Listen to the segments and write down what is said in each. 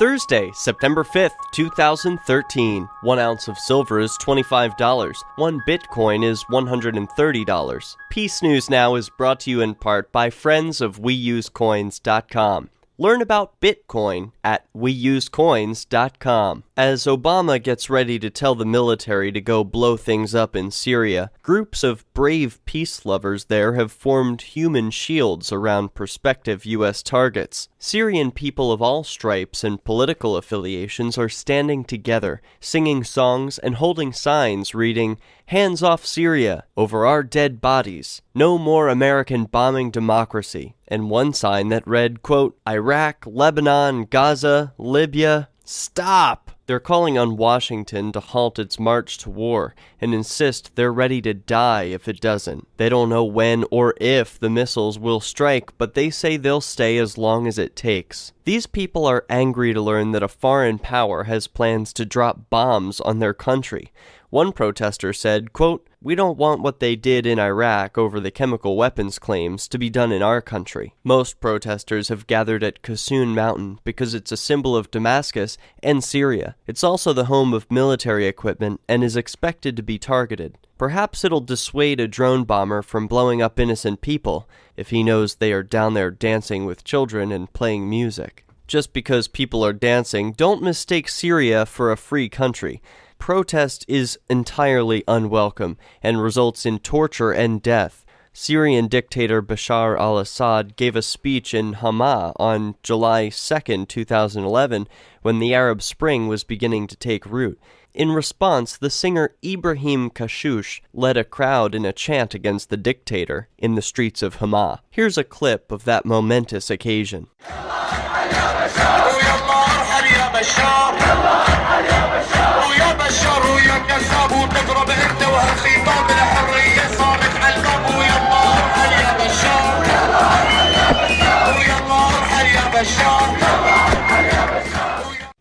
Thursday, September 5th, 2013. 1 ounce of silver is $25. 1 Bitcoin is $130. Peace News Now is brought to you in part by friends of WeUseCoins.com. Learn about Bitcoin at WeUseCoins.com. As Obama gets ready to tell the military to go blow things up in Syria, groups of brave peace lovers there have formed human shields around prospective U.S. targets. Syrian people of all stripes and political affiliations are standing together, singing songs and holding signs reading, "Hands off Syria, over our dead bodies, no more American bombing democracy," and one sign that read, quote, "Iraq, Lebanon, Gaza, Libya, stop!" They're calling on Washington to halt its march to war and insist they're ready to die if it doesn't. They don't know when or if the missiles will strike, but they say they'll stay as long as it takes. These people are angry to learn that a foreign power has plans to drop bombs on their country. One protester said, quote, "We don't want what they did in Iraq over the chemical weapons claims to be done in our country." Most protesters have gathered at Qasun Mountain because it's a symbol of Damascus and Syria. It's also the home of military equipment and is expected to be targeted. Perhaps it'll dissuade a drone bomber from blowing up innocent people if he knows they are down there dancing with children and playing music. Just because people are dancing, don't mistake Syria for a free country. Protest is entirely unwelcome and results in torture and death. Syrian dictator Bashar al-Assad gave a speech in Hama on July 2, 2011, when the Arab Spring was beginning to take root. In response, the singer Ibrahim Kashush led a crowd in a chant against the dictator in the streets of Hama. Here's a clip of that momentous occasion.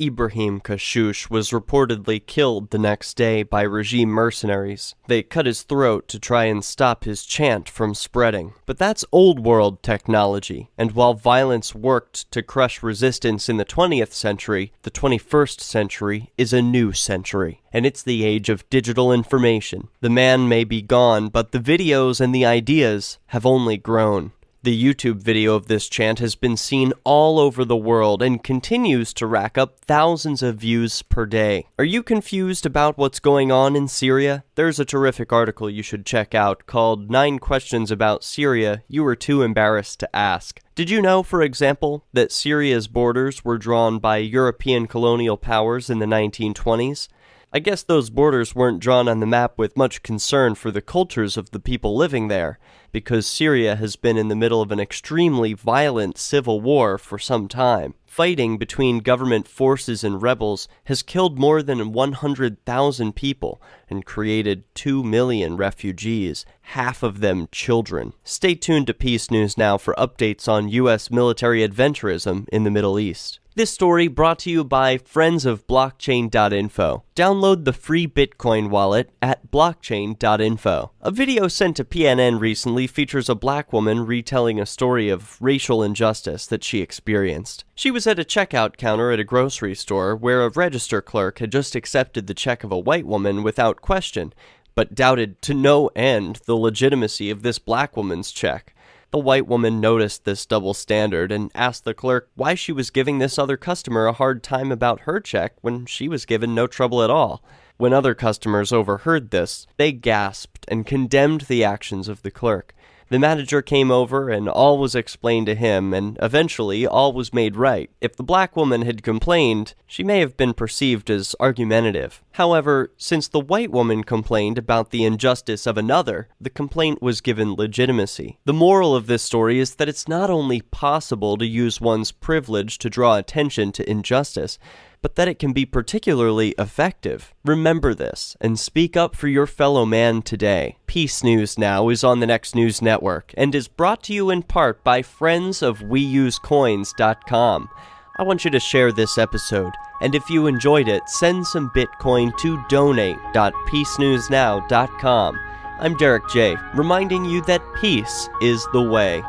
Ibrahim Kashush was reportedly killed the next day by regime mercenaries. They cut his throat to try and stop his chant from spreading. But that's old world technology, and while violence worked to crush resistance in the 20th century, the 21st century is a new century, and it's the age of digital information. The man may be gone, but the videos and the ideas have only grown. The YouTube video of this chant has been seen all over the world and continues to rack up thousands of views per day. Are you confused about what's going on in Syria? There's a terrific article you should check out called 9 Questions About Syria You Were Too Embarrassed to Ask. Did you know, for example, that Syria's borders were drawn by European colonial powers in the 1920s? I guess those borders weren't drawn on the map with much concern for the cultures of the people living there, because Syria has been in the middle of an extremely violent civil war for some time. Fighting between government forces and rebels has killed more than 100,000 people and created 2 million refugees, half of them children. Stay tuned to Peace News Now for updates on U.S. military adventurism in the Middle East. This story brought to you by friends of blockchain.info. Download the free Bitcoin wallet at blockchain.info. A video sent to PNN recently features a black woman retelling a story of racial injustice that she experienced. She was at a checkout counter at a grocery store where a register clerk had just accepted the check of a white woman without question, but doubted to no end the legitimacy of this black woman's check. The white woman noticed this double standard and asked the clerk why she was giving this other customer a hard time about her check when she was given no trouble at all. When other customers overheard this, they gasped and condemned the actions of the clerk. The manager came over and all was explained to him, and eventually all was made right. If the black woman had complained, she may have been perceived as argumentative. However, since the white woman complained about the injustice of another, the complaint was given legitimacy. The moral of this story is that it's not only possible to use one's privilege to draw attention to injustice, but that it can be particularly effective. Remember this, and speak up for your fellow man today. Peace News Now is on the Next News Network, and is brought to you in part by friends of WeUseCoins.com. I want you to share this episode, and if you enjoyed it, send some Bitcoin to donate.peacenewsnow.com. I'm Derek J, reminding you that peace is the way.